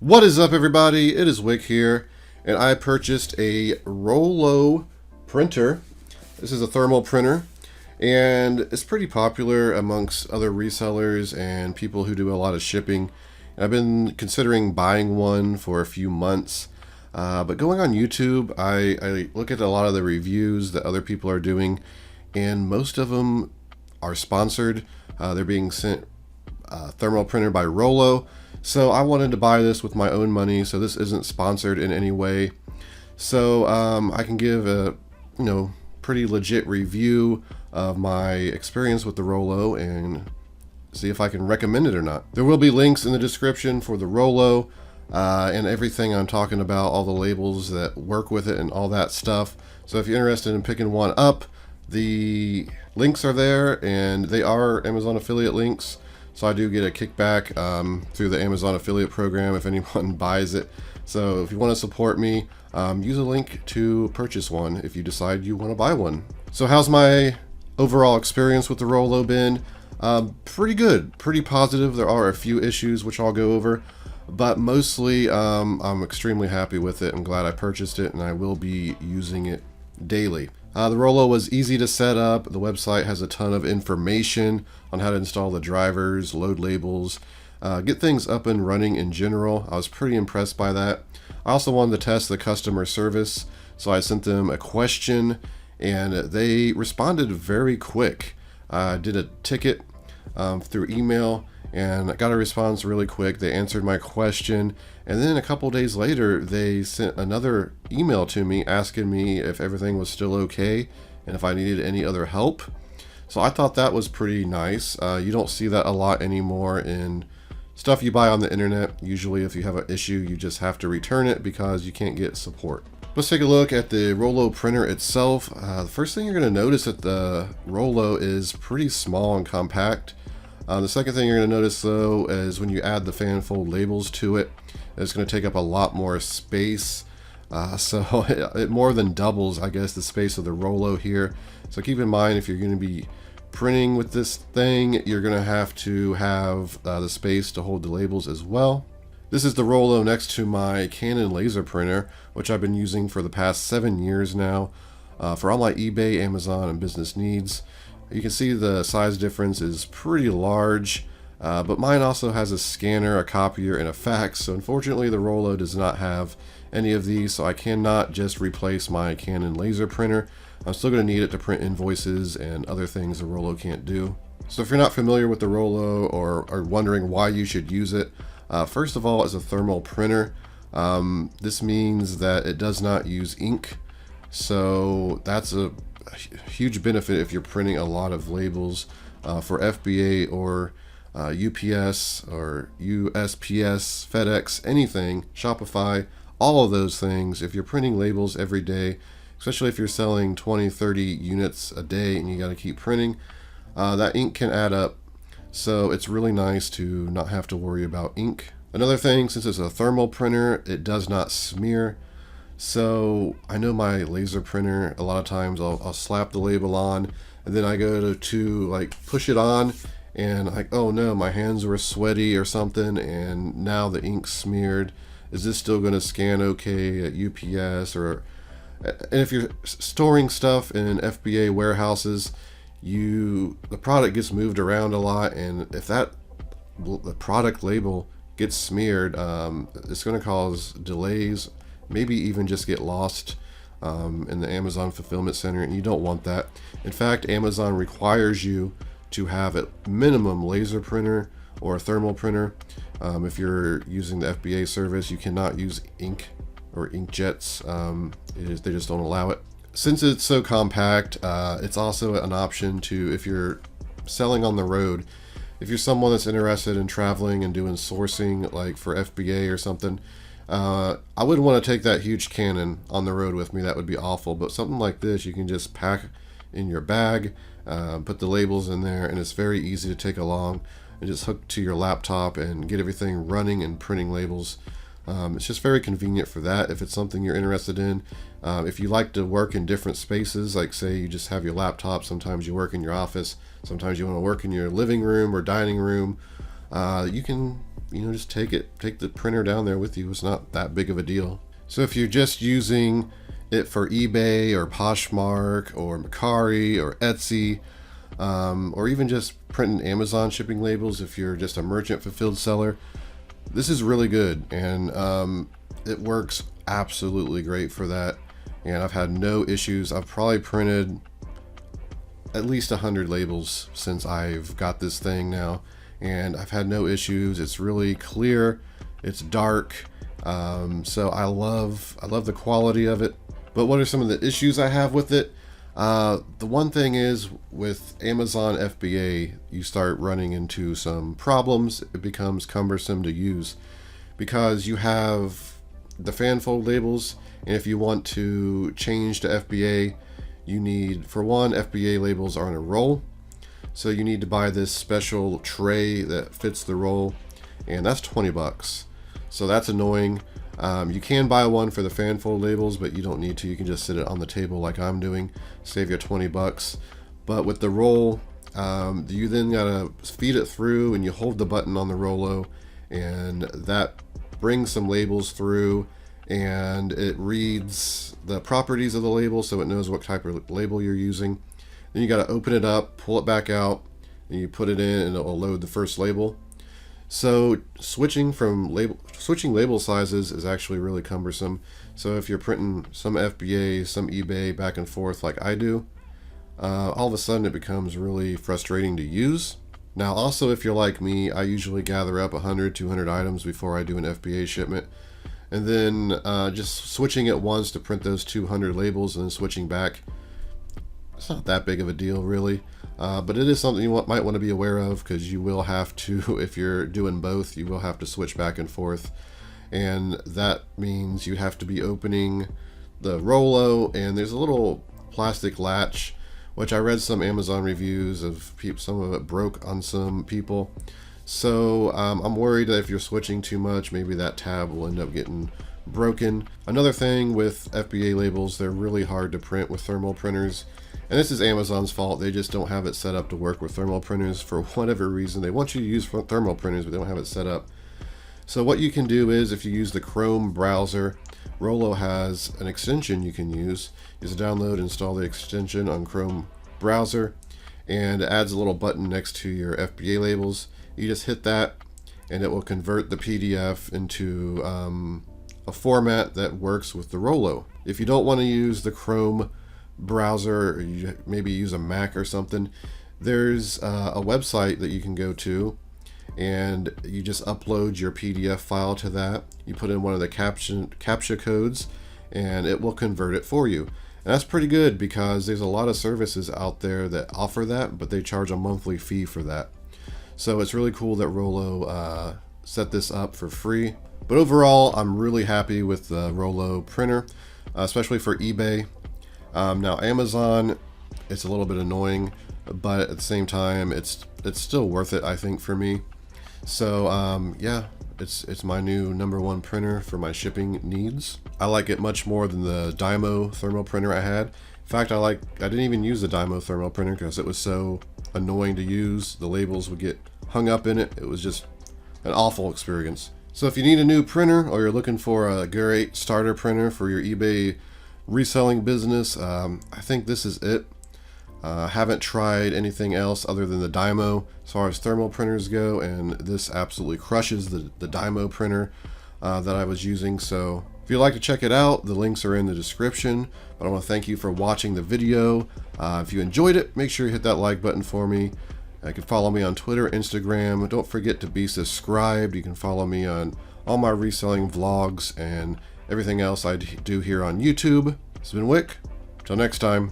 What is up, everybody? It is Wick here, and I purchased a Rollo printer. This is a thermal printer, and it's pretty popular amongst other resellers and people who do a lot of shipping. I've been considering buying one for a few months, but going on YouTube, I look at a lot of the reviews that other people are doing, and most of them are sponsored. They're being sent thermal printer by Rollo. So I wanted to buy this with my own money, so this isn't sponsored in any way. So I can give a pretty legit review of my experience with the Rollo and see if I can recommend it or not. There will be links in the description for the Rollo and everything I'm talking about, all the labels that work with it and all that stuff. So if you're interested in picking one up, the links are there, and they are Amazon affiliate links. So I do get a kickback through the Amazon affiliate program if anyone buys it. So if you want to support me, use a link to purchase one if you decide you want to buy one. So how's my overall experience with the Rollo been? Pretty good, pretty positive. There are a few issues which I'll go over, but mostly I'm extremely happy with it. I'm glad I purchased it, and I will be using it daily. The Rollo was easy to set up. The website has a ton of information on how to install the drivers, load labels, get things up and running in general. I was pretty impressed by that. I also wanted to test the customer service, so I sent them a question, and they responded very quick. I did a ticket through email, and I got a response really quick. They answered my question, and then a couple days later they sent another email to me asking me if everything was still okay and if I needed any other help. So I thought that was pretty nice. You don't see that a lot anymore in stuff you buy on the internet. Usually if you have an issue, you just have to return it because you can't get support. Let's take a look at the Rollo printer itself. The first thing you're going to notice that the Rollo is pretty small and compact. The second thing you're going to notice, though, is when you add the fanfold labels to it, it's going to take up a lot more space. So it more than doubles, I guess, the space of the Rollo here. So keep in mind, if you're going to be printing with this thing, you're going to have the space to hold the labels as well. This is the Rollo next to my Canon laser printer, which I've been using for the past 7 years now for all my eBay, Amazon, and business needs. You can see the size difference is pretty large, but mine also has a scanner, a copier, and a fax. So unfortunately the Rollo does not have any of these, so I cannot just replace my Canon laser printer. I'm still going to need it to print invoices and other things the Rollo can't do. So if you're not familiar with the Rollo or are wondering why you should use it, first of all, as a thermal printer, this means that it does not use ink. So that's a huge benefit if you're printing a lot of labels for FBA or UPS or USPS, FedEx, anything, Shopify, all of those things. If you're printing labels every day, especially if you're selling 20, 30 units a day and you got to keep printing, that ink can add up. So it's really nice to not have to worry about ink. Another thing, since it's a thermal printer, it does not smear. So I know my laser printer, a lot of times I'll slap the label on, and then I go to like push it on, and like, oh no, my hands were sweaty or something, and now the ink's smeared. Is this still going to scan okay at UPS? And if you're storing stuff in FBA warehouses, the product gets moved around a lot, and if the product label gets smeared, it's going to cause delays, maybe even just get lost in the Amazon fulfillment center, and you don't want that. In fact, Amazon requires you to have a minimum laser printer or a thermal printer. If you're using the FBA service, you cannot use ink or inkjets. They just don't allow it. Since it's so compact, it's also an option to, if you're selling on the road, if you're someone that's interested in traveling and doing sourcing like for FBA or something, I wouldn't want to take that huge Canon on the road with me. That would be awful. But something like this, you can just pack in your bag, put the labels in there, and it's very easy to take along and just hook to your laptop and get everything running and printing labels. It's just very convenient for that if it's something you're interested in. If you like to work in different spaces, like say you just have your laptop, sometimes you work in your office, sometimes you want to work in your living room or dining room, you can just take the printer down there with you. It's not that big of a deal. So if you're just using it for eBay or Poshmark or Mercari or Etsy, or even just printing Amazon shipping labels, if you're just a merchant fulfilled seller, this is really good, and it works absolutely great for that. And I've had no issues. I've probably printed at least 100 labels since I've got this thing now, and I've had no issues. It's really clear, it's dark, so I love the quality of it. But what are some of the issues I have with it? The one thing is, with Amazon FBA, you start running into some problems. It becomes cumbersome to use because you have the fanfold labels, and if you want to change to FBA, you need, for one, FBA labels are on a roll, so you need to buy this special tray that fits the roll, and that's $20. So that's annoying. You can buy one for the fanfold labels, but you don't need to. You can just sit it on the table like I'm doing, save you $20. But with the roll, you then gotta feed it through, and you hold the button on the Rollo, and that brings some labels through, and it reads the properties of the label so it knows what type of label you're using. Then you got to open it up, pull it back out, and you put it in, and it will load the first label. So switching label sizes is actually really cumbersome. So if you're printing some FBA, some eBay back and forth like I do, all of a sudden it becomes really frustrating to use. Now also, if you're like me, I usually gather up 100, 200 items before I do an FBA shipment. And then just switching at once to print those 200 labels and then switching back, it's not that big of a deal really. But it is something you might want to be aware of, because you will have to, if you're doing both, you will have to switch back and forth. And that means you have to be opening the Rollo, and there's a little plastic latch, which I read some Amazon reviews of some of it broke on some people. So I'm worried that if you're switching too much, maybe that tab will end up getting broken. Another thing with FBA labels, they're really hard to print with thermal printers. And this is Amazon's fault. They just don't have it set up to work with thermal printers for whatever reason. They want you to use thermal printers, but they don't have it set up. So what you can do is, if you use the Chrome browser, Rollo has an extension you can use. Just download and install the extension on Chrome browser, and it adds a little button next to your FBA labels. You just hit that, and it will convert the PDF into a format that works with the Rollo. If you don't want to use the Chrome browser, or you maybe use a Mac or something, there's a website that you can go to, and you just upload your PDF file to that. You put in one of the CAPTCHA codes, and it will convert it for you. And that's pretty good, because there's a lot of services out there that offer that, but they charge a monthly fee for that. So it's really cool that Rollo set this up for free. But overall, I'm really happy with the Rollo printer, especially for eBay. Now Amazon, it's a little bit annoying, but at the same time, it's still worth it, I think, for me. So yeah, it's my new #1 printer for my shipping needs. I like it much more than the Dymo thermal printer I had. In fact, I didn't even use the Dymo thermal printer because it was so annoying to use. The labels would get hung up in it. It was just an awful experience. So if you need a new printer, or you're looking for a great starter printer for your eBay reselling business, I think this is it. Haven't tried anything else other than the Dymo as far as thermal printers go, and this absolutely crushes the Dymo printer that I was using. So if you'd like to check it out, the links are in the description. But I want to thank you for watching the video. If you enjoyed it, make sure you hit that like button for me. You can follow me on Twitter, Instagram. Don't forget to be subscribed. You can follow me on all my reselling vlogs and everything else I do here on YouTube. This has been Wick. Till next time.